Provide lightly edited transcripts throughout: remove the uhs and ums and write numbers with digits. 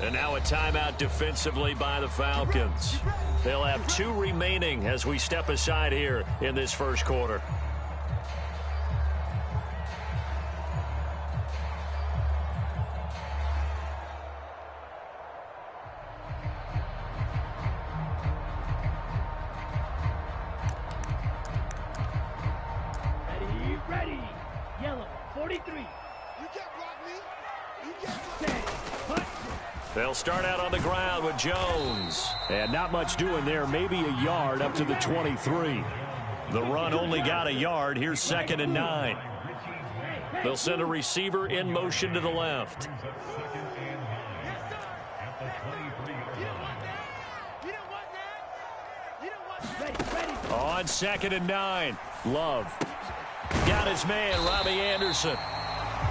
And now a timeout defensively by the Falcons. They'll have 2 remaining as we step aside here in this first quarter. Ready. Yellow, 43. You can't block me. You can't block me. They'll start out on the ground with Jones. And not much doing there. Maybe a yard up to the 23. The run only got a yard. Here's 2nd and 9. They'll send a receiver in motion to the left. On 2nd and 9. Love. Got his man, Robbie Anderson.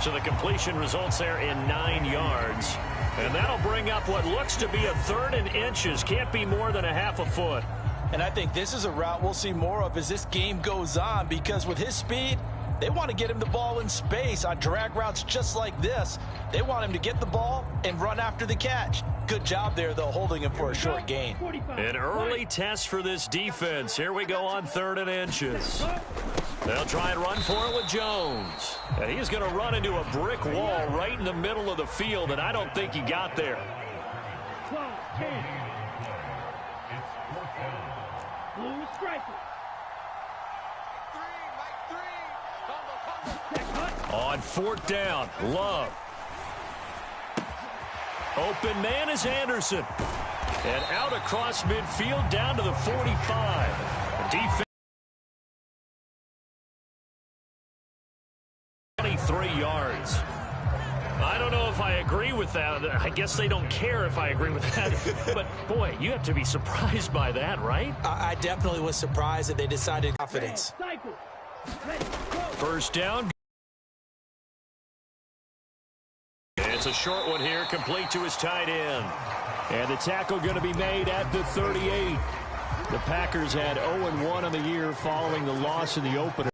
So the completion results there in 9 yards. And that'll bring up what looks to be a 3rd and inches. Can't be more than a half a foot. And I think this is a route we'll see more of as this game goes on, because with his speed, they want to get him the ball in space on drag routes just like this. They want him to get the ball and run after the catch. Good job there, though, holding him for a short gain. An early test for this defense. Here we go on 3rd and inches. They'll try and run for it with Jones. And he's going to run into a brick wall right in the middle of the field, and I don't think he got there. 12, 10. Blue striker. On 4th down, Love. Open man is Anderson. And out across midfield down to the 45. Defense. 23 yards. I don't know if I agree with that. I guess they don't care if I agree with that. But, boy, you have to be surprised by that, right? I definitely was surprised that they decided confidence. 1st down. It's a short one here, complete to his tight end. And the tackle going to be made at the 38. The Packers had 0-1 on the year following the loss in the opener.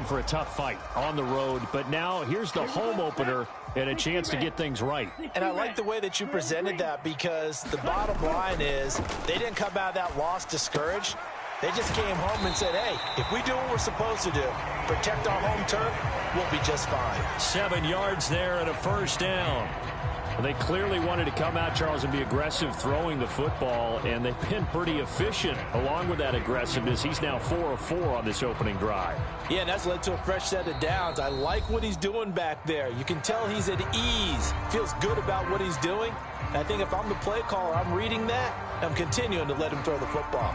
For a tough fight on the road, but now here's the home opener and a chance to get things right. And I like the way that you presented that, because the bottom line is they didn't come out of that loss discouraged. They just came home and said, hey, if we do what we're supposed to do, protect our home turf, we'll be just fine. 7 yards there and a 1st down. They clearly wanted to come out, Charles, and be aggressive throwing the football, and they've been pretty efficient along with that aggressiveness. He's now 4 of 4 on this opening drive. Yeah, and that's led to a fresh set of downs. I like what he's doing back there. You can tell he's at ease, feels good about what he's doing. And I think if I'm the play caller, I'm reading that, and I'm continuing to let him throw the football.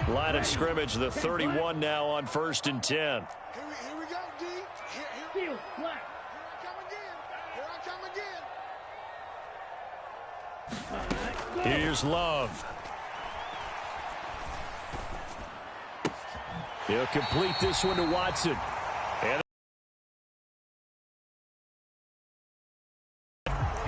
Line of scrimmage, the 31 now on 1st and 10. Here we go, D. Here I come again. Here's Love. He'll complete this one to Watson. And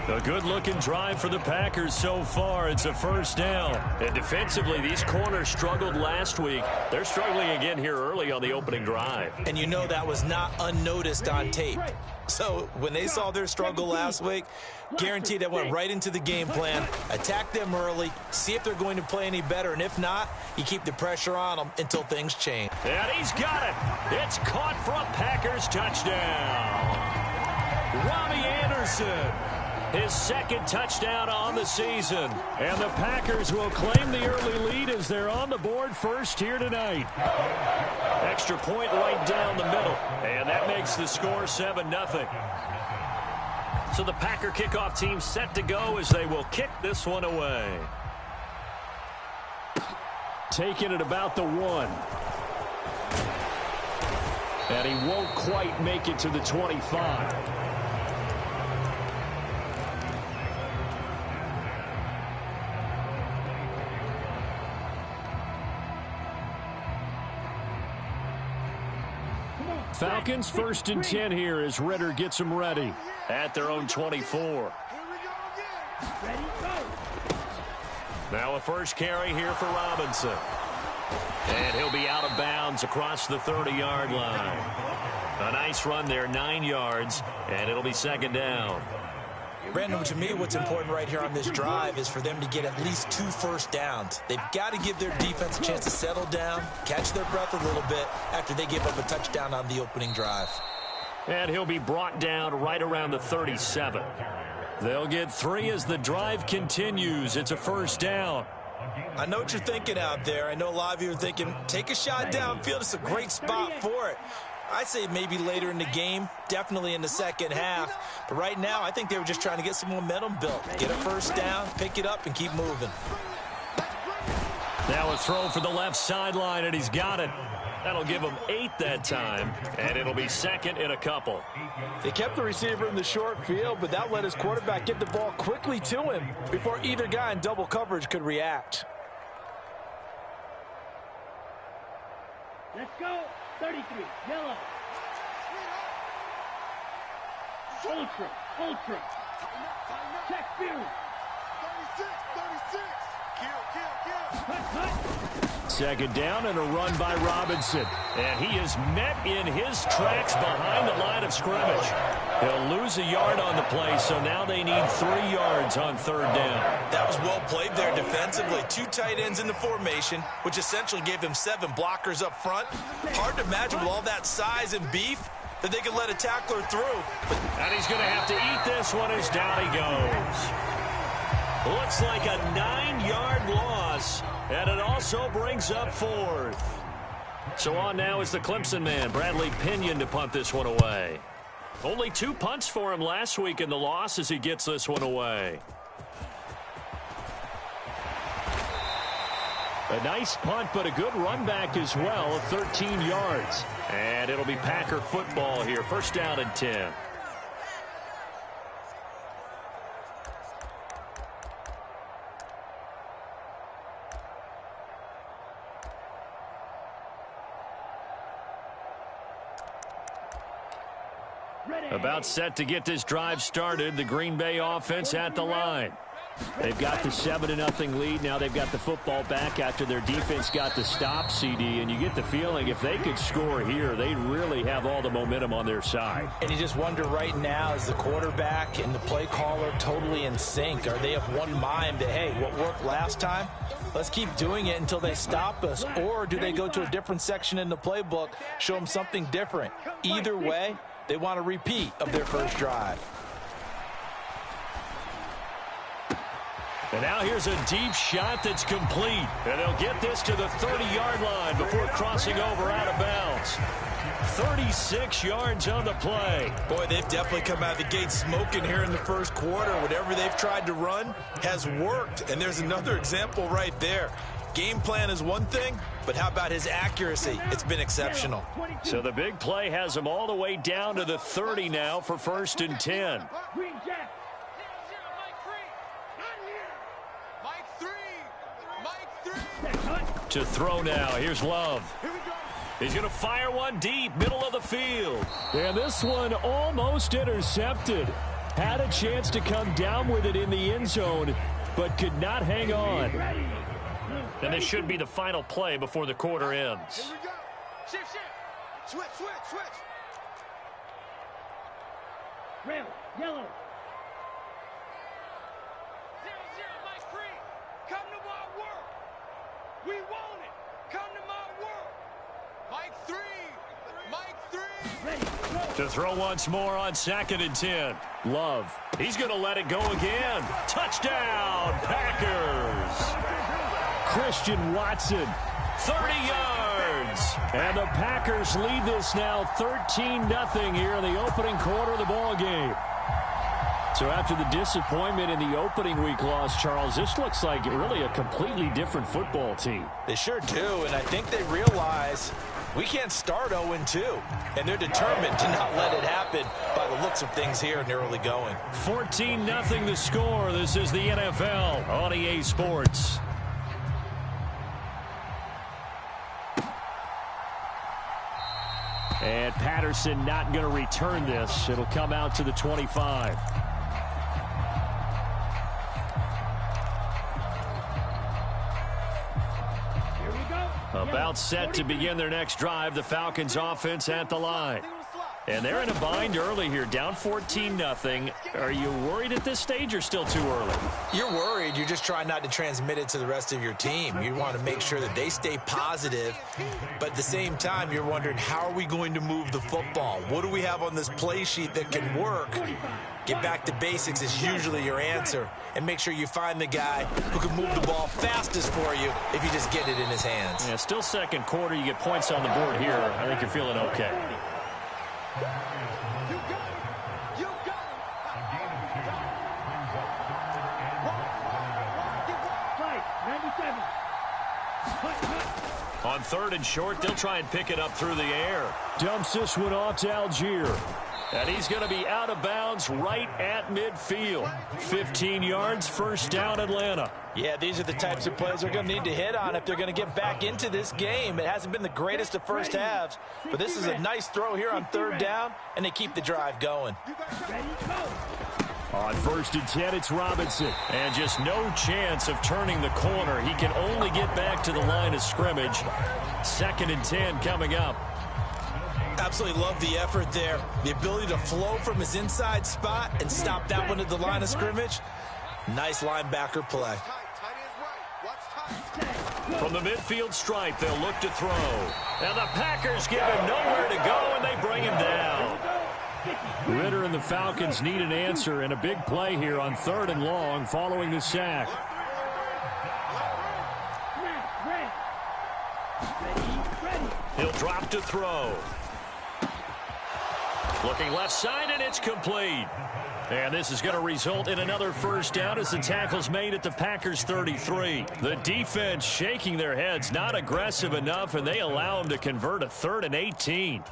a good-looking drive for the Packers so far. It's a 1st down. And defensively, these corners struggled last week. They're struggling again here early on the opening drive. And you know that was not unnoticed on tape. So when they saw their struggle last week, guaranteed they went right into the game plan, attack them early, see if they're going to play any better. And if not, you keep the pressure on them until things change. And he's got it. It's caught for a Packers touchdown. Robbie Anderson. His 2nd touchdown on the season. And the Packers will claim the early lead as they're on the board first here tonight. Extra point right down the middle. And that makes the score 7-0. So the Packer kickoff team set to go as they will kick this one away. Taking it about the 1. And he won't quite make it to the 25. Falcons 1st and 10 here as Ritter gets them ready at their own 24. Ready, go. Now a first carry here for Robinson. And he'll be out of bounds across the 30-yard line. A nice run there, 9 yards, and it'll be 2nd down. Brandon, to me, what's important right here on this drive is for them to get at least 2 first downs. They've got to give their defense a chance to settle down, catch their breath a little bit after they give up a touchdown on the opening drive. And he'll be brought down right around the 37. They'll get 3 as the drive continues. It's a first down. I know what you're thinking out there. I know a lot of you are thinking, take a shot downfield. It's a great spot for it. I'd say maybe later in the game, definitely in the second half. But right now, I think they were just trying to get some momentum built. Get a first down, pick it up, and keep moving. Now a throw for the left sideline, and he's got it. That'll give him 8 that time, and it'll be 2nd and a couple. They kept the receiver in the short field, but that let his quarterback get the ball quickly to him before either guy in double coverage could react. Let's go. 33, yellow. Ultra. Check Fury. 36. Kill. Cut. 2nd down and a run by Robinson. And he is met in his tracks behind the line of scrimmage. He'll lose a yard on the play, so now they need 3 yards on 3rd down. That was well played there defensively. 2 tight ends in the formation, which essentially gave them 7 blockers up front. Hard to imagine with all that size and beef that they could let a tackler through. And he's going to have to eat this one as down he goes. Looks like a 9-yard loss, and it also brings up 4th. So on now is the Clemson man, Bradley Pinion, to punt this one away. Only 2 punts for him last week in the loss as he gets this one away. A nice punt, but a good run back as well of 13 yards. And it'll be Packer football here. 1st down and 10. About set to get this drive started. The Green Bay offense at the line. They've got the 7-0 lead. Now they've got the football back after their defense got the stop, CD. And you get the feeling if they could score here, they really have all the momentum on their side. And you just wonder right now, is the quarterback and the play caller totally in sync? Are they of one mind that, hey, what worked last time? Let's keep doing it until they stop us. Or do they go to a different section in the playbook, show them something different? Either way, they want a repeat of their first drive. And now here's a deep shot that's complete. And they'll get this to the 30-yard line before crossing over out of bounds. 36 yards on the play. Boy, they've definitely come out of the gate smoking here in the first quarter. Whatever they've tried to run has worked. And there's another example right there. Game plan is one thing, but how about his accuracy? It's been exceptional. So the big play has him all the way down to the 30 now for 1st and 10. Green Jack. To throw now. Here's Love. He's going to fire one deep, middle of the field. And this one almost intercepted. Had a chance to come down with it in the end zone, but could not hang on. And this should be the final play before the quarter ends. Here we go. Shift. Switch. Red, yellow. 0-0, Mike 3. Come to my world. We want it. Come to my world. Mike 3. Ready, go. To throw once more on 2nd and 10. Love. He's going to let it go again. Touchdown, Packers. Christian Watson, 30 yards. And the Packers lead this now 13-0 here in the opening quarter of the ball game. So after the disappointment in the opening week loss, Charles, this looks like really a completely different football team. They sure do, and I think they realize we can't start 0-2, and they're determined to not let it happen by the looks of things here in the early going. 14-0 the score. This is the NFL on EA Sports. And Patterson not going to return this. It'll come out to the 25. About set to begin their next drive, the Falcons offense at the line. And they're in a bind early here, down 14-0. Are you worried at this stage or still too early? You're worried. You're just trying not to transmit it to the rest of your team. You want to make sure that they stay positive. But at the same time, you're wondering, how are we going to move the football? What do we have on this play sheet that can work? Get back to basics is usually your answer. And make sure you find the guy who can move the ball fastest for you if you just get it in his hands. Yeah, still second quarter. You get points on the board here. I think you're feeling okay. On 3rd and short, they'll try and pick it up through the air. Dumps this one off to Algier. And he's going to be out of bounds right at midfield. 15 yards, first down, Atlanta. Yeah, these are the types of plays they're going to need to hit on if they're going to get back into this game. It hasn't been the greatest of first halves, but this is a nice throw here on 3rd down, and they keep the drive going. On 1st and 10, it's Robinson. And just no chance of turning the corner. He can only get back to the line of scrimmage. 2nd and 10 coming up. Absolutely love the effort there. The ability to flow from his inside spot and stop that one at the line of scrimmage. Nice linebacker play. From the midfield stripe, they'll look to throw. And the Packers give him nowhere to go, and they bring him down. Ritter and the Falcons need an answer, and a big play here on 3rd and long following the sack. He'll drop to throw. Looking left side, and it's complete. And this is going to result in another first down as the tackle's made at the Packers 33. The defense shaking their heads, not aggressive enough, and they allow him to convert a 3rd and 18.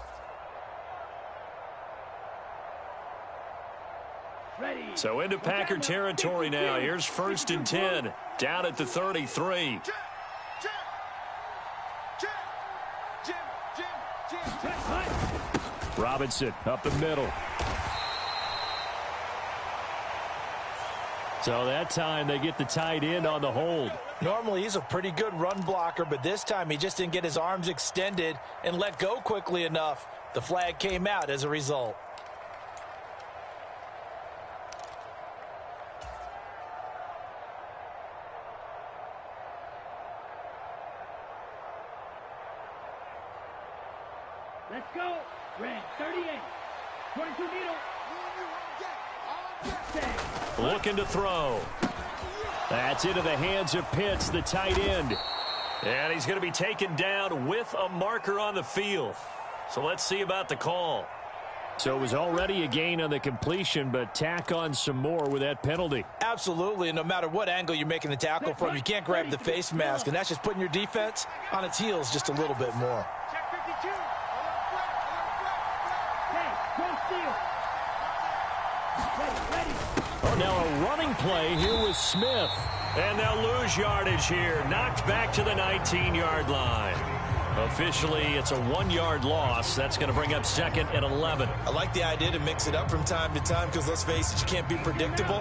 So into Packer territory now. Here's 1st and 10, down at the 33. Robinson up the middle. So that time they get the tight end on the hold. Normally he's a pretty good run blocker, but this time he just didn't get his arms extended and let go quickly enough. The flag came out as a result. Let's go. Red 38. 22 needle. Looking to throw. That's into the hands of Pitts, the tight end. And he's going to be taken down with a marker on the field. So let's see about the call. So it was already a gain on the completion, but tack on some more with that penalty. Absolutely, and no matter what angle you're making the tackle from, you can't grab the face mask, and that's just putting your defense on its heels just a little bit more. Now a running play here with Smith. And they'll lose yardage here. Knocked back to the 19-yard line. Officially, it's a 1-yard loss. That's going to bring up 2nd and 11. I like the idea to mix it up from time to time because, let's face it, you can't be predictable.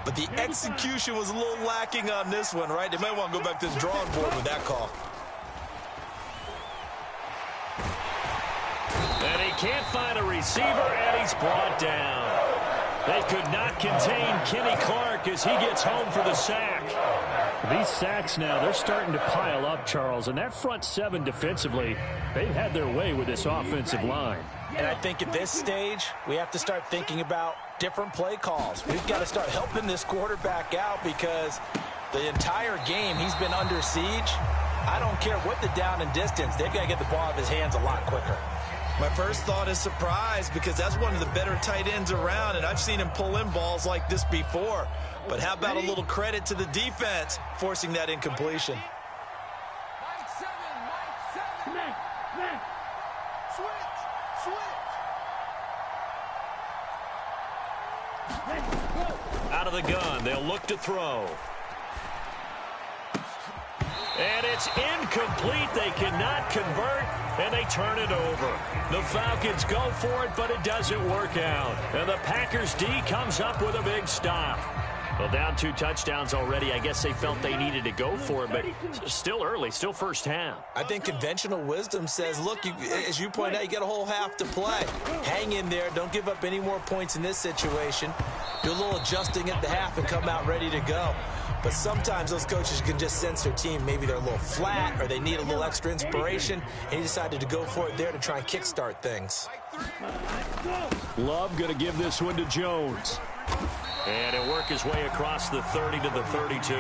But the execution was a little lacking on this one, right? They might want to go back to the drawing board with that call. And he can't find a receiver, and he's brought down. They could not contain Kenny Clark as he gets home for the sack. These sacks now, they're starting to pile up, Charles. And that front 7 defensively, they've had their way with this offensive line. And I think at this stage, we have to start thinking about different play calls. We've got to start helping this quarterback out because the entire game he's been under siege. I don't care what the down and distance. They've got to get the ball out of his hands a lot quicker. My first thought is surprise because that's one of the better tight ends around, and I've seen him pull in balls like this before. But how about a little credit to the defense forcing that incompletion? Out of the gun, they'll look to throw. And It's incomplete. They cannot convert, and they turn it over. The Falcons go for it, but it doesn't work out. And the Packers D comes up with a big stop. Well, down 2 touchdowns already. I guess they felt they needed to go for it, but still early, still first half. I think conventional wisdom says, look, as you point out, you got a whole half to play. Hang in there. Don't give up any more points in this situation. Do a little adjusting at the half and come out ready to go. But sometimes those coaches can just sense their team. Maybe they're a little flat or they need a little extra inspiration, and he decided to go for it there to try and kickstart things. Love going to give this one to Jones. And he'll work his way across the 30 to the 32.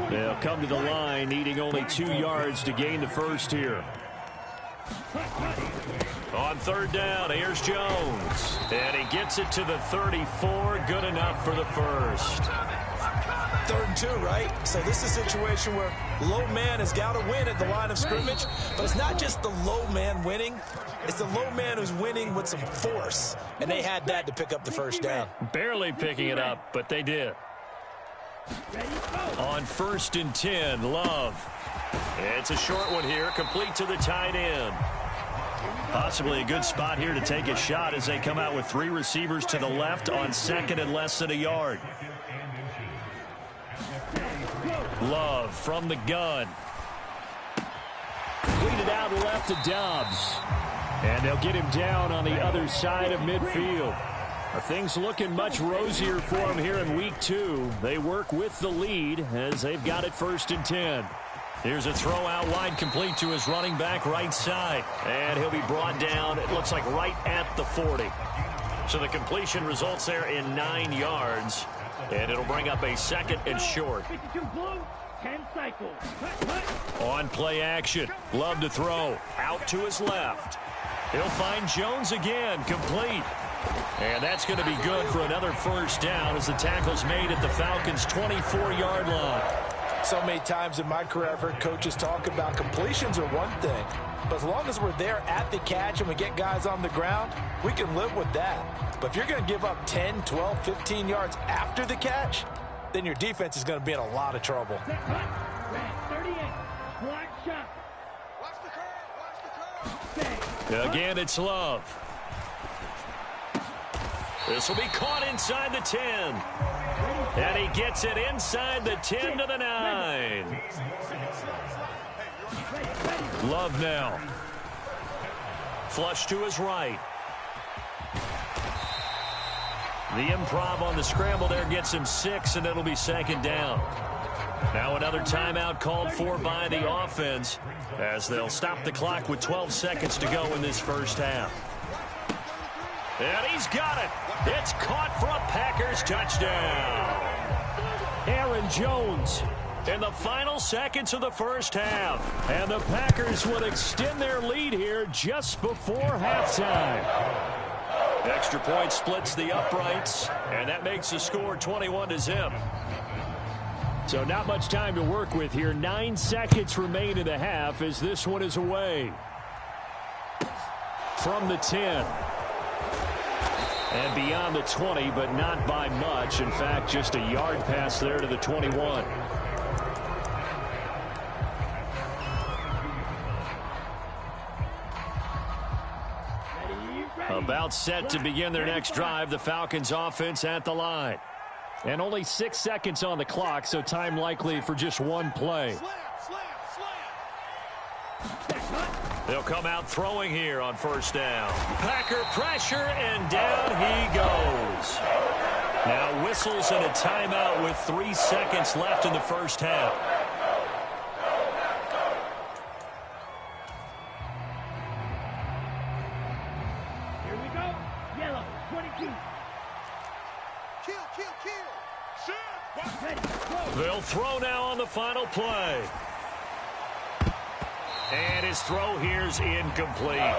They'll come to the line, needing only 2 yards to gain the first here. On third down, here's Jones. And he gets it to the 34. Good enough for the first. 3rd and 2, right? So this is a situation where low man has got to win at the line of scrimmage. But it's not just the low man winning. It's the low man who's winning with some force. And they had that to pick up the first down. Barely picking it up, but they did. On 1st and 10, Love. It's a short one here, complete to the tight end. Possibly a good spot here to take a shot as they come out with 3 receivers to the left on 2nd and less than a yard. Love from the gun. Lead it out left to Dobbs. And they'll get him down on the other side of midfield. Are things looking much rosier for him here in week 2? They work with the lead as they've got it 1st and 10. Here's a throw out wide, complete to his running back right side. And he'll be brought down, it looks like right at the 40. So the completion results there in 9 yards. And it'll bring up a 2nd and short. 10 cycles. On play action. Love to throw. Out to his left. He'll find Jones again. Complete. And that's going to be good for another first down as the tackle's made at the Falcons' 24-yard line. So many times in my career I've heard coaches talk about completions are one thing. But as long as we're there at the catch and we get guys on the ground, we can live with that. But if you're going to give up 10, 12, 15 yards after the catch, then your defense is going to be in a lot of trouble. 38. Block shot. Watch the curve. Again, it's Love. This will be caught inside the 10. And he gets it inside the 10 to the 9. Love now. Flush to his right. The improv on the scramble there gets him 6, and it'll be 2nd down. Now another timeout called for by the offense as they'll stop the clock with 12 seconds to go in this first half. And he's got it. It's caught for a Packers touchdown. Aaron Jones in the final seconds of the first half. And the Packers will extend their lead here just before halftime. Extra point splits the uprights, and that makes the score 21-0. So not much time to work with here. 9 seconds remain in the half as this one is away. From the 10. And beyond the 20, but not by much. In fact, just a yard pass there to the 21. About set to begin their next drive, the Falcons offense at the line. And only 6 seconds on the clock, so time likely for just one play. They'll come out throwing here on first down. Packer pressure, and down he goes. Now whistles and a timeout with 3 seconds left in the first half. Here we go. Yellow, 22. Ready, go. They'll throw now on the final play. And his throw here's incomplete.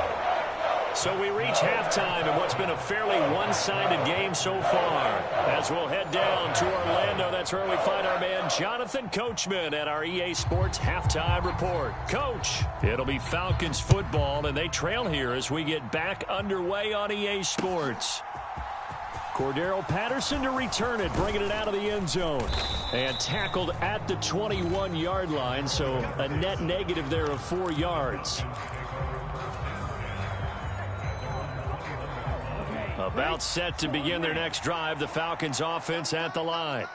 So we reach halftime in what's been a fairly one-sided game so far. As we'll head down to Orlando, that's where we find our man Jonathan Coachman at our EA Sports Halftime Report. Coach, it'll be Falcons football, and they trail here as we get back underway on EA Sports. Cordero Patterson to return it, bringing it out of the end zone. And tackled at the 21-yard line, so a net negative there of 4 yards. About set to begin their next drive, the Falcons offense at the line.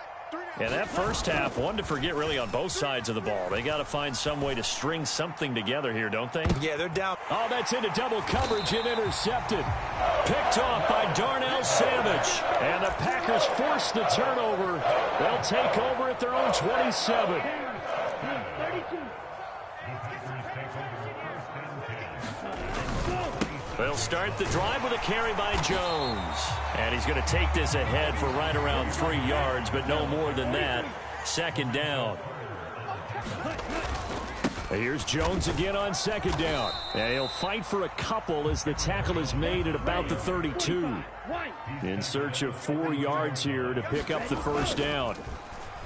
And that first half, one to forget really on both sides of the ball. They got to find some way to string something together here, don't they? Yeah, they're down. Oh, that's into double coverage and intercepted. Picked off by Darnell Savage. And the Packers force the turnover. They'll take over at their own 27. 32. They'll start the drive with a carry by Jones. And he's going to take this ahead for right around 3 yards, but no more than that. Second down. Here's Jones again on second down. And he'll fight for a couple as the tackle is made at about the 32. In search of 4 yards here to pick up the first down.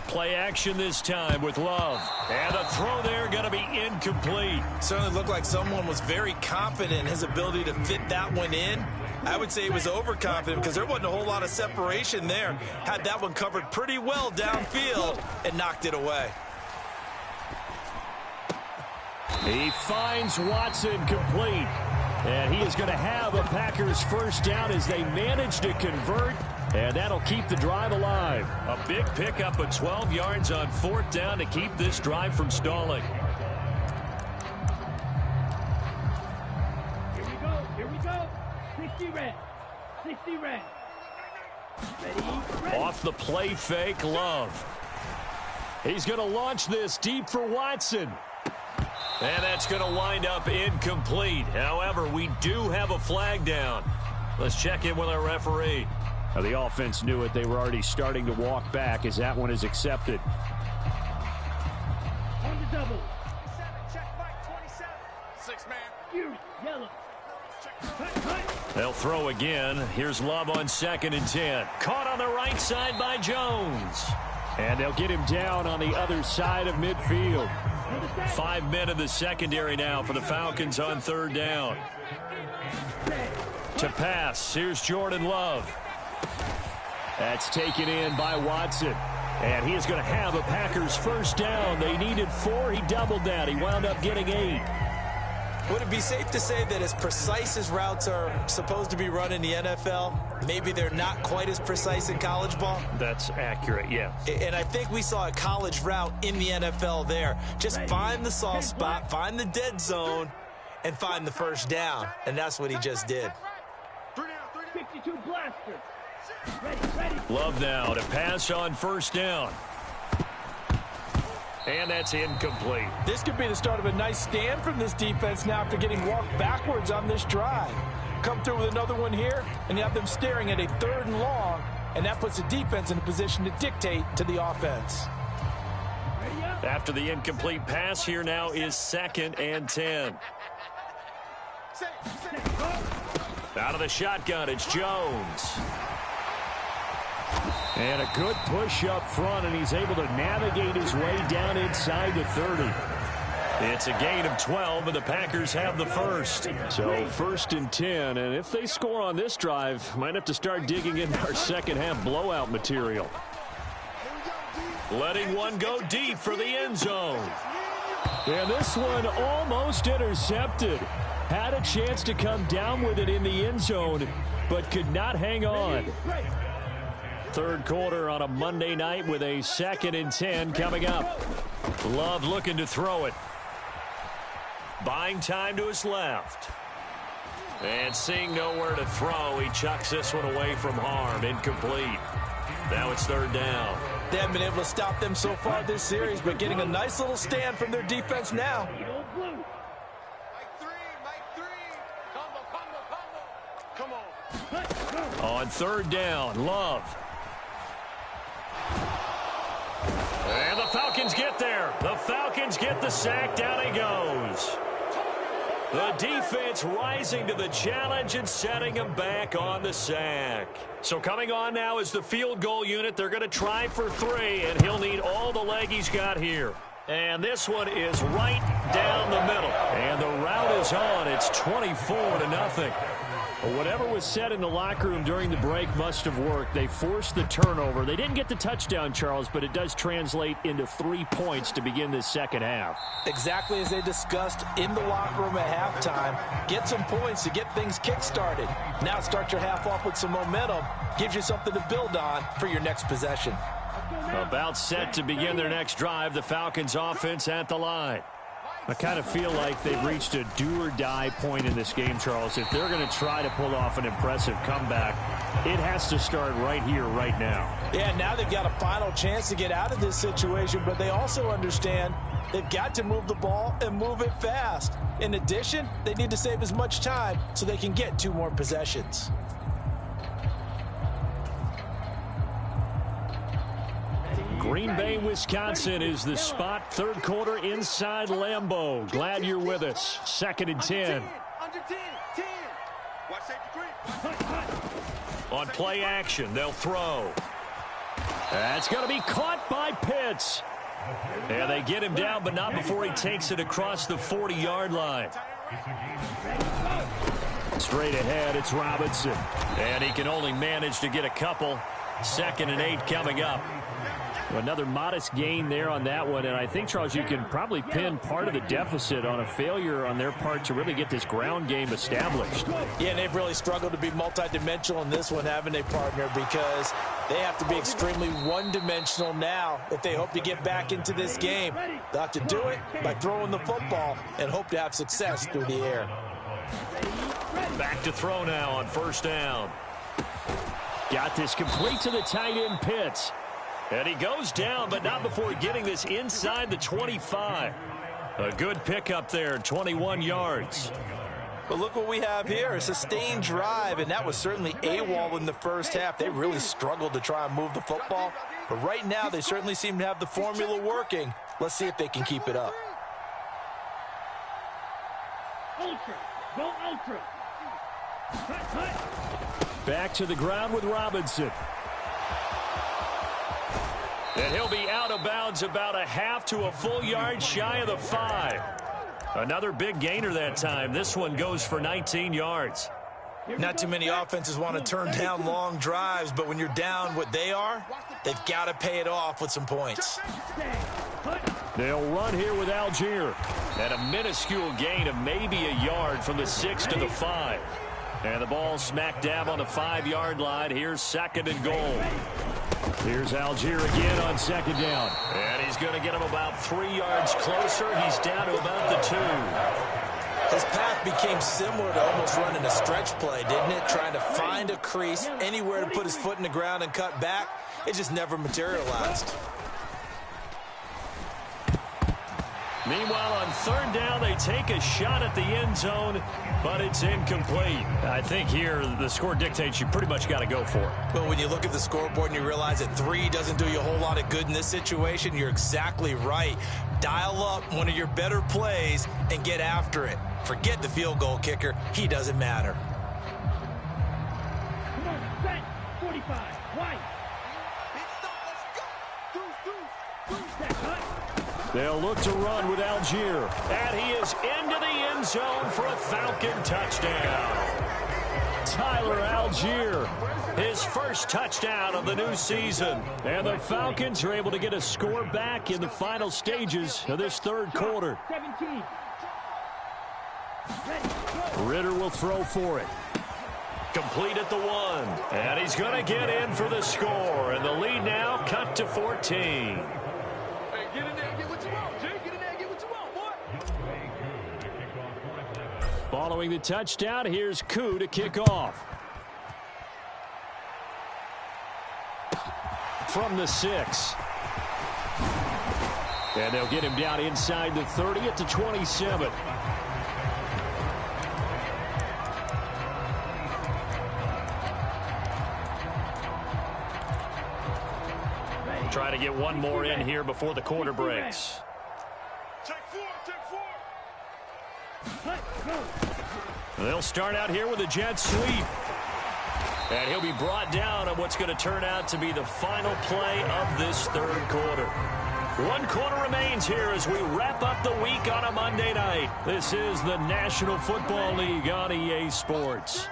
Play action this time with Love. And a throw there going to be incomplete. Certainly looked like someone was very confident in his ability to fit that one in. I would say he was overconfident because there wasn't a whole lot of separation there. Had that one covered pretty well downfield and knocked it away. He finds Watson complete. And he is going to have a Packers first down as they manage to convert. And that'll keep the drive alive. A big pickup of 12 yards on fourth down to keep this drive from stalling. Here we go. Here we go. 60 red. 60 red. Ready. Off the play fake, Love. He's going to launch this deep for Watson. And that's going to wind up incomplete. However, we do have a flag down. Let's check in with our referee. Now, the offense knew it. They were already starting to walk back as that one is accepted. On the double. 27, check Mike, 27. 6-man. Fury. Yellow. They'll throw again. Here's Love on 2nd and 10. Caught on the right side by Jones. And they'll get him down on the other side of midfield. 5 men in the secondary now for the Falcons on 3rd down. To pass, here's Jordan Love. That's taken in by Watson. And he is going to have a Packers first down. They needed 4. He doubled that. He wound up getting 8. Would it be safe to say that as precise as routes are supposed to be run in the NFL, maybe they're not quite as precise in college ball? That's accurate, yeah. And I think we saw a college route in the NFL there. Just find the soft spot, find the dead zone, and find the first down. And that's what he just did. 52 blaster. Ready. Love now to pass on first down. And that's incomplete. This could be the start of a nice stand from this defense now after getting walked backwards on this drive. Come through with another one here, and you have them staring at a 3rd and long, and that puts the defense in a position to dictate to the offense. After the incomplete pass, here now is 2nd and 10. Out of the shotgun, it's Jones. And a good push up front, and he's able to navigate his way down inside the 30. It's a gain of 12, and the Packers have the first. So 1st and 10, and if they score on this drive, might have to start digging into our second half blowout material. Letting one go deep for the end zone. And this one almost intercepted. Had a chance to come down with it in the end zone, but could not hang on. 3rd quarter on a Monday night with a 2nd and 10 coming up. Love looking to throw it. Buying time to his left. And seeing nowhere to throw, he chucks this one away from harm. Incomplete. Now it's 3rd down. They haven't been able to stop them so far this series, but getting a nice little stand from their defense now. On 3rd down, Love. And the Falcons get there. The Falcons get the sack. Down he goes. The defense rising to the challenge and setting him back on the sack. So coming on now is the field goal unit. They're going to try for 3, and he'll need all the leg he's got here. And this one is right down the middle. And the route is on. It's 24-0. Whatever was said in the locker room during the break must have worked. They forced the turnover. They didn't get the touchdown, Charles, but it does translate into 3 points to begin this second half. Exactly as they discussed in the locker room at halftime. Get some points to get things kick-started. Now start your half off with some momentum. Gives you something to build on for your next possession. About set to begin their next drive, the Falcons offense at the line. I kind of feel like they've reached a do-or-die point in this game, Charles. If they're going to try to pull off an impressive comeback, it has to start right here, right now. Yeah, now they've got a final chance to get out of this situation, but they also understand they've got to move the ball and move it fast. In addition, they need to save as much time so they can get 2 more possessions. Green Bay, Wisconsin is the spot. Third quarter inside Lambeau. Glad you're with us. 2nd and 10. Under 10. 10. Watch safety 3. On play action, they'll throw. That's going to be caught by Pitts. And they get him down, but not before he takes it across the 40-yard line. Straight ahead, it's Robinson. And he can only manage to get a couple. 2nd and 8 coming up. Another modest gain there on that one, and I think, Charles, you can probably pin part of the deficit on a failure on their part to really get this ground game established. Yeah, and they've really struggled to be multidimensional in this one, haven't they, partner? Because they have to be extremely one-dimensional now if they hope to get back into this game. They'll have to do it by throwing the football and hope to have success through the air. Back to throw now on 1st down. Got this complete to the tight end, Pitts. And he goes down, but not before getting this inside the 25. A good pickup there, 21 yards. But look what we have here, a sustained drive, and that was certainly AWOL in the first half. They really struggled to try and move the football. But right now, they certainly seem to have the formula working. Let's see if they can keep it up. Ultra. Go ultra. Back to the ground with Robinson. And he'll be out of bounds about a half to a full yard shy of the 5. Another big gainer that time. This one goes for 19 yards. Not too many offenses want to turn down long drives, but when you're down what they are, they've got to pay it off with some points. They'll run here with Algier. And a minuscule gain of maybe a yard from the 6 to the 5. And the ball smack dab on the 5-yard line. Here's 2nd and goal. Here's Algier again on 2nd down. And he's going to get him about 3 yards closer. He's down to about the 2. His path became similar to almost running a stretch play, didn't it? Trying to find a crease, anywhere to put his foot in the ground and cut back. It just never materialized. Meanwhile, on 3rd down, they take a shot at the end zone, but it's incomplete. I think here the score dictates you pretty much got to go for it. But when you look at the scoreboard and you realize that 3 doesn't do you a whole lot of good in this situation, you're exactly right. Dial up one of your better plays and get after it. Forget the field goal kicker. He doesn't matter. Come on, set. 45. White. They'll look to run with Algier. And he is into the end zone for a Falcon touchdown. Tyler Algier, his first touchdown of the new season. And the Falcons are able to get a score back in the final stages of this 3rd quarter. 17. Ritter will throw for it. Complete at the 1. And he's going to get in for the score. And the lead now cut to 14. Get in there and get what you want, Jay. Get in there and get what you want, boy. Following the touchdown, here's Yooo to kick off. From the 6. And they'll get him down inside the 30 at the 27. Try to get one more in here before the quarter breaks. Take 4, take 4. They'll start out here with a jet sweep. And he'll be brought down on what's going to turn out to be the final play of this 3rd quarter. 1 quarter remains here as we wrap up the week on a Monday night. This is the National Football League on EA Sports.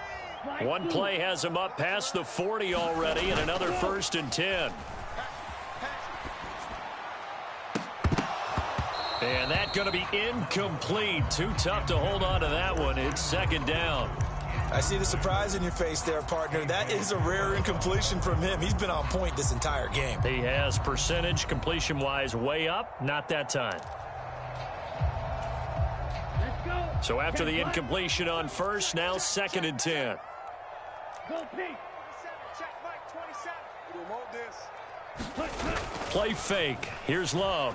One play has him up past the 40 already, and another 1st and 10. And that's going to be incomplete. Too tough to hold on to that one. It's 2nd down. I see the surprise in your face there, partner. That is a rare incompletion from him. He's been on point this entire game. He has percentage completion-wise way up. Not that time. Let's go. So after the incompletion on 1st, now 2nd and 10. Go pink. Check Mike 27. We want this. Play fake. Here's Love.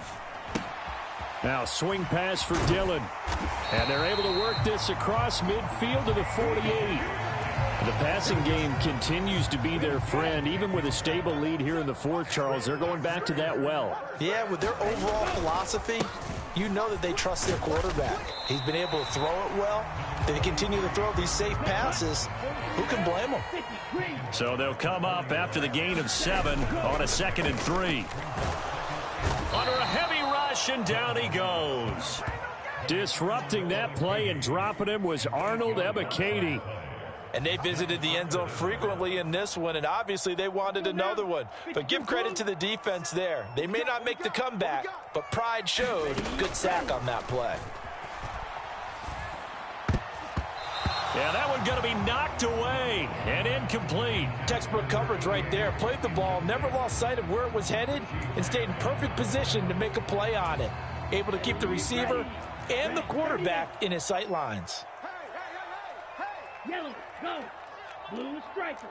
Now swing pass for Dillon. And they're able to work this across midfield to the 48. The passing game continues to be their friend. Even with a stable lead here in the 4th, Charles, they're going back to that well. Yeah, with their overall philosophy, you know that they trust their quarterback. He's been able to throw it well. They continue to throw these safe passes. Who can blame them? So they'll come up after the gain of 7 on a 2nd and 3. Under a heavy rush, and down he goes. Disrupting that play and dropping him was Arnold Ebiketie. And they visited the end zone frequently in this one, and obviously they wanted another one. But give credit to the defense there. They may not make the comeback, but pride showed. Good sack on that play. Yeah, that one going to be knocked away and incomplete. Textbook coverage right there. Played the ball, never lost sight of where it was headed, and stayed in perfect position to make a play on it. Able to keep the receiver and the quarterback in his sight lines. Yellow, go. Blue striker.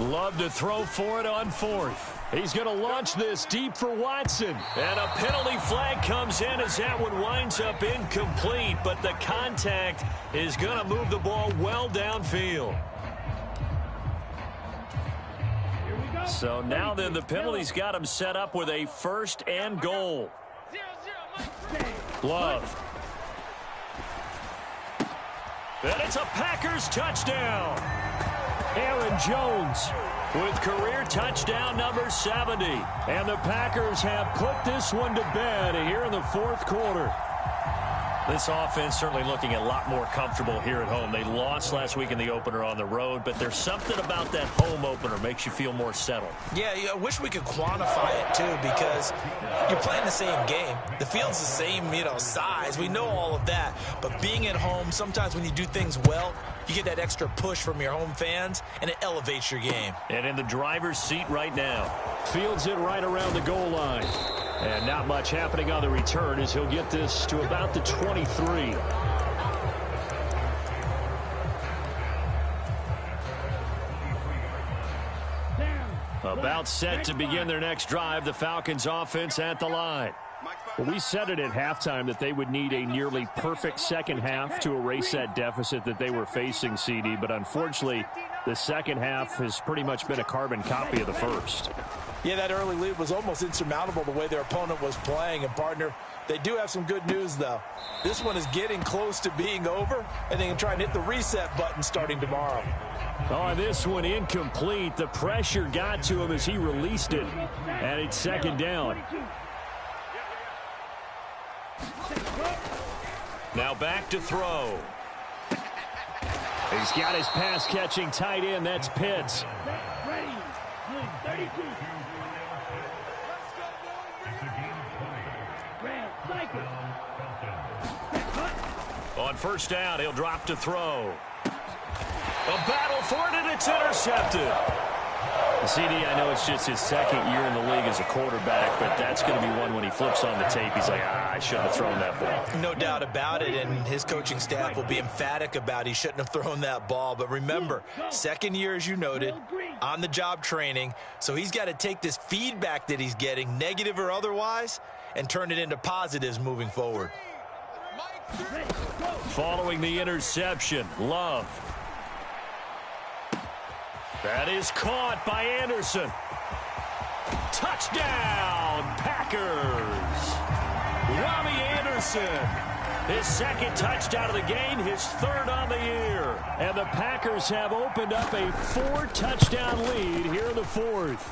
Love to throw for it on 4th. He's going to launch this deep for Watson. And a penalty flag comes in as that one winds up incomplete. But the contact is going to move the ball well downfield. So now then the penalty's got him set up with a 1st and goal. Love. And it's a Packers touchdown. Aaron Jones with career touchdown number 70. And the Packers have put this one to bed here in the 4th quarter. This offense certainly looking a lot more comfortable here at home. They lost last week in the opener on the road, but there's something about that home opener makes you feel more settled. Yeah, I wish we could quantify it, too, because you're playing the same game. The field's the same, size. We know all of that. But being at home, sometimes when you do things well, you get that extra push from your home fans, and it elevates your game. And in the driver's seat right now. Fields it right around the goal line. And not much happening on the return as he'll get this to about the 23. About set to begin their next drive, the Falcons offense at the line. Well, we said it at halftime that they would need a nearly perfect second half to erase that deficit that they were facing, CD. But unfortunately, the second half has pretty much been a carbon copy of the first. Yeah, that early lead was almost insurmountable the way their opponent was playing. And, partner, they do have some good news, though. This one is getting close to being over, and they can try and hit the reset button starting tomorrow. Oh, this one incomplete. The pressure got to him as he released it, and it's 2nd down. Now back to throw. He's got his pass-catching tight end. That's Pitts. Ready. 32. On 1st down, he'll drop to throw. A battle for it, and it's intercepted. CD, I know it's just his 2nd year in the league as a quarterback, but that's going to be one when he flips on the tape. He's like, I shouldn't have thrown that ball. No doubt about it, and his coaching staff will be emphatic about he shouldn't have thrown that ball. But remember, 2nd year, as you noted, on-the-job training, so he's got to take this feedback that he's getting, negative or otherwise, and turn it into positives moving forward. Following the interception, Love. That is caught by Anderson. Touchdown, Packers. Robbie Anderson. His 2nd touchdown of the game, his 3rd on the year. And the Packers have opened up a 4-touchdown lead here in the 4th.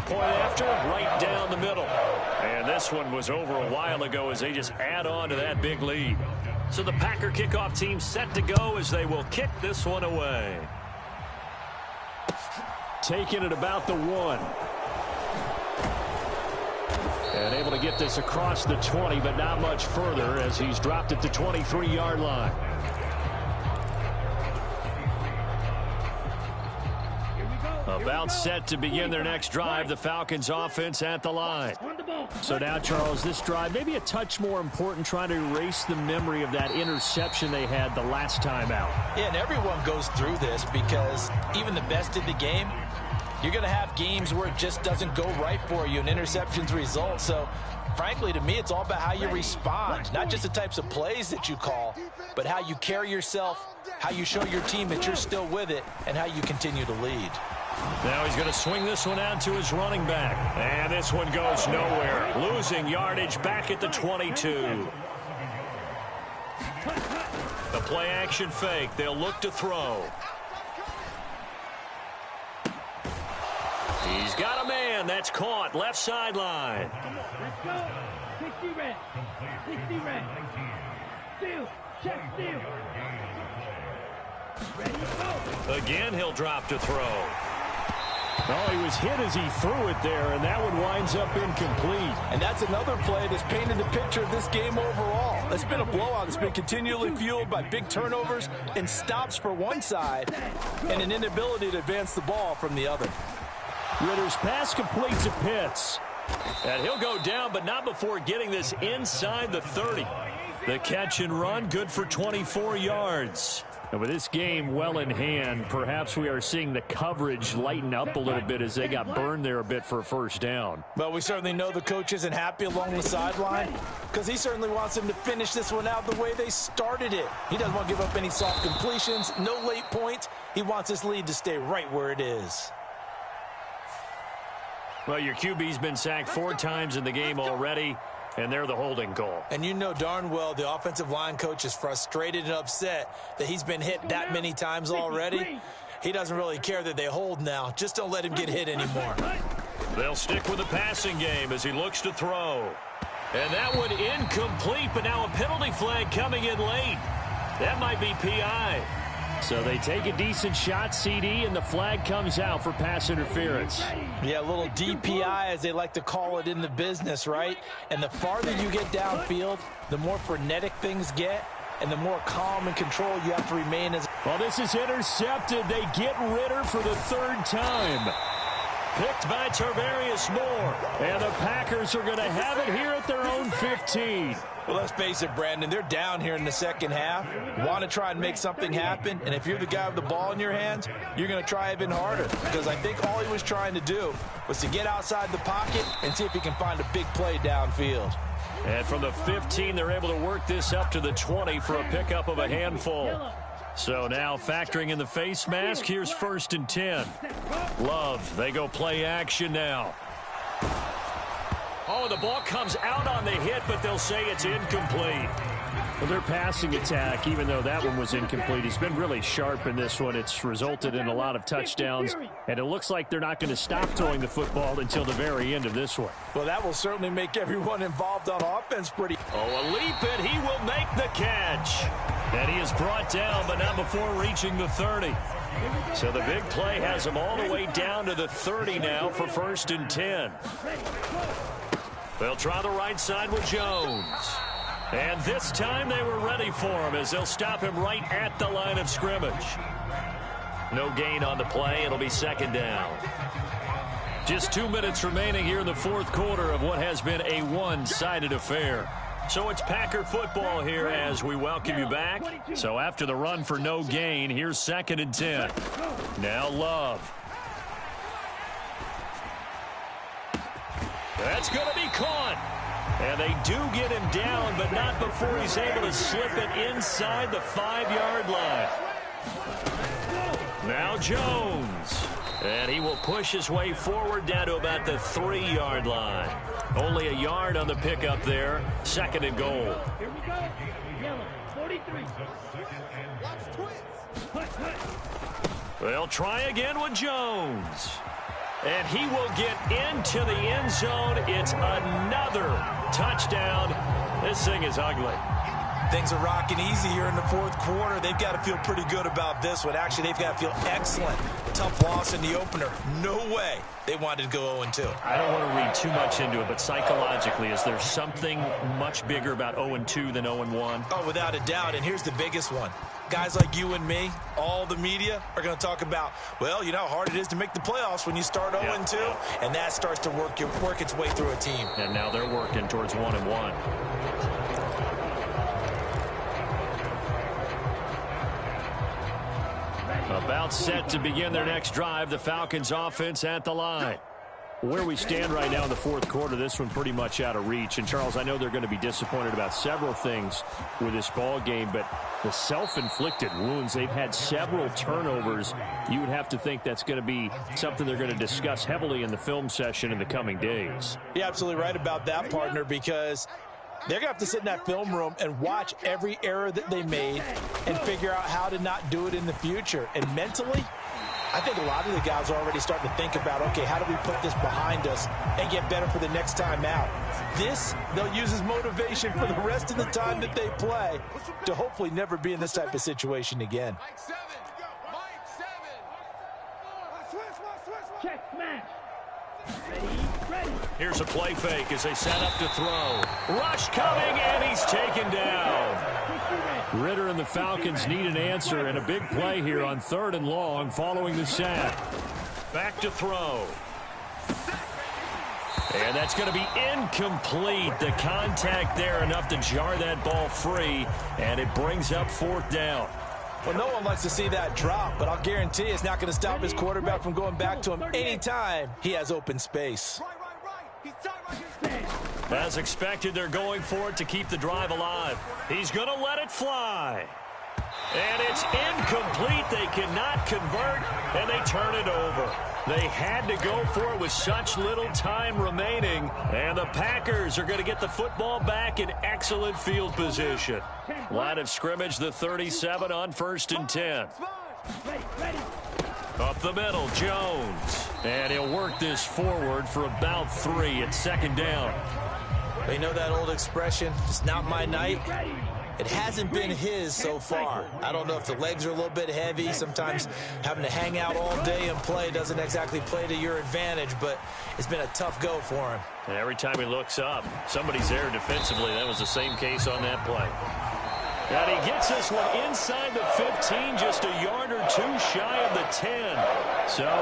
Point after, right down the middle. And this one was over a while ago as they just add on to that big lead. So the Packer kickoff team set to go as they will kick this one away. Taking it about the 1. And able to get this across the 20, but not much further as he's dropped it to 23-yard line. About set to begin their next drive, the Falcons offense at the line. So now, Charles, this drive maybe a touch more important, trying to erase the memory of that interception they had the last time out. Yeah, and everyone goes through this because even the best in the game, you're going to have games where it just doesn't go right for you and interceptions result. So, frankly, to me, it's all about how you respond, not just the types of plays that you call, but how you carry yourself, how you show your team that you're still with it, and how you continue to lead. Now he's going to swing this one out to his running back. And this one goes nowhere. Losing yardage back at the 22. The play action fake. They'll look to throw. He's got a man. That's caught. Left sideline. Let's go. 60 red. 60 red. Steal. Check steal. Ready, go. Again, he'll drop to throw. Oh, he was hit as he threw it there, and that one winds up incomplete. And that's another play that's painted the picture of this game overall. It's been a blowout. It's been continually fueled by big turnovers and stops for one side and an inability to advance the ball from the other. Ritter's pass complete to Pitts. And he'll go down, but not before getting this inside the 30. The catch and run, good for 24 yards. And with this game well in hand, perhaps we are seeing the coverage lighten up a little bit as they got burned there a bit for a first down. Well, we certainly know the coach isn't happy along the sideline because he certainly wants them to finish this one out the way they started it. He doesn't want to give up any soft completions, no late points. He wants his lead to stay right where it is. Well, your QB's been sacked 4 times in the game already, and they're the holding call. And you know darn well the offensive line coach is frustrated and upset that he's been hit that many times already. He doesn't really care that they hold now. Just don't let him get hit anymore. They'll stick with the passing game as he looks to throw. And that one incomplete, but now a penalty flag coming in late. That might be PI. So they take a decent shot, CD, and the flag comes out for pass interference. Yeah, a little DPI, as they like to call it in the business, right? And the farther you get downfield, the more frenetic things get, and the more calm and control you have to remain as. Well, this is intercepted. They get Ritter for the 3rd time. Picked by Tarvarius Moore. And the Packers are going to have it here at their own 15. Well, let's face it, Brandon, they're down here in the second half. Want to try and make something happen, and if you're the guy with the ball in your hands, you're going to try even harder because I think all he was trying to do was to get outside the pocket and see if he can find a big play downfield. And from the 15, they're able to work this up to the 20 for a pickup of a handful. So now factoring in the face mask, here's 1st and 10. Love, they go play action now. Oh, the ball comes out on the hit, but they'll say it's incomplete. Well, their passing attack, even though that one was incomplete, has been really sharp in this one. It's resulted in a lot of touchdowns, and it looks like they're not going to stop throwing the football until the very end of this one. Well, that will certainly make everyone involved on offense pretty. Oh, a leap, and he will make the catch. And he is brought down, but not before reaching the 30. So the big play has him all the way down to the 30 now for 1st and 10. They'll try the right side with Jones. And this time they were ready for him as they'll stop him right at the line of scrimmage. No gain on the play. It'll be 2nd down. Just 2 minutes remaining here in the 4th quarter of what has been a one-sided affair. So it's Packer football here as we welcome you back. So after the run for no gain, here's 2nd and 10. Now Love. That's going to be caught. And they do get him down, but not before he's able to slip it inside the 5-yard line. Now Jones. And he will push his way forward down to about the 3-yard line. Only a yard on the pickup there. 2nd and goal. Here we go. Yellow, 43. They'll try again with Jones. And he will get into the end zone. It's another touchdown. This thing is ugly. Things are rocking easy here in the fourth quarter. They've got to feel pretty good about this one. Actually, they've got to feel excellent. Tough loss in the opener. No way they wanted to go 0-2. I don't want to read too much into it, but psychologically, is there something much bigger about 0-2 than 0-1? Oh, without a doubt, and here's the biggest one. Guys like you and me, all the media, are going to talk about, well, you know how hard it is to make the playoffs when you start 0-2, and that starts to work its way through a team. And now they're working towards 1-1. About set to begin their next drive, the Falcons offense at the line. Where we stand right now in the fourth quarter, this one pretty much out of reach. And, Charles, I know they're going to be disappointed about several things with this ball game, but the self-inflicted wounds, they've had several turnovers. You would have to think that's going to be something they're going to discuss heavily in the film session in the coming days. You're absolutely right about that, partner, because they're going to have to sit in that film room and watch every error that they made and figure out how to not do it in the future. And mentally, I think a lot of the guys are already starting to think about, okay, how do we put this behind us and get better for the next time out? This, they'll use as motivation for the rest of the time that they play to hopefully never be in this type of situation again. Check, smash. Ready. Here's a play fake as they set up to throw. Rush coming, and he's taken down. Ritter and the Falcons need an answer, and a big play here on 3rd and long following the sack. Back to throw. And that's going to be incomplete. The contact there enough to jar that ball free, and it brings up 4th down. Well, no one likes to see that drop, but I'll guarantee it's not going to stop his quarterback from going back to him anytime he has open space. As expected, they're going for it to keep the drive alive. He's going to let it fly. And it's incomplete. They cannot convert, and they turn it over. They had to go for it with such little time remaining, and the Packers are going to get the football back in excellent field position. Line of scrimmage, the 37 on 1st and 10. Ready. Up the middle, Jones. And he'll work this forward for about 3 at 2nd down. They know that old expression, it's not my night. It hasn't been his so far. I don't know if the legs are a little bit heavy. Sometimes having to hang out all day and play doesn't exactly play to your advantage, but it's been a tough go for him. And every time he looks up, somebody's there defensively. That was the same case on that play. And he gets this one inside the 15, just a yard or two shy of the 10. So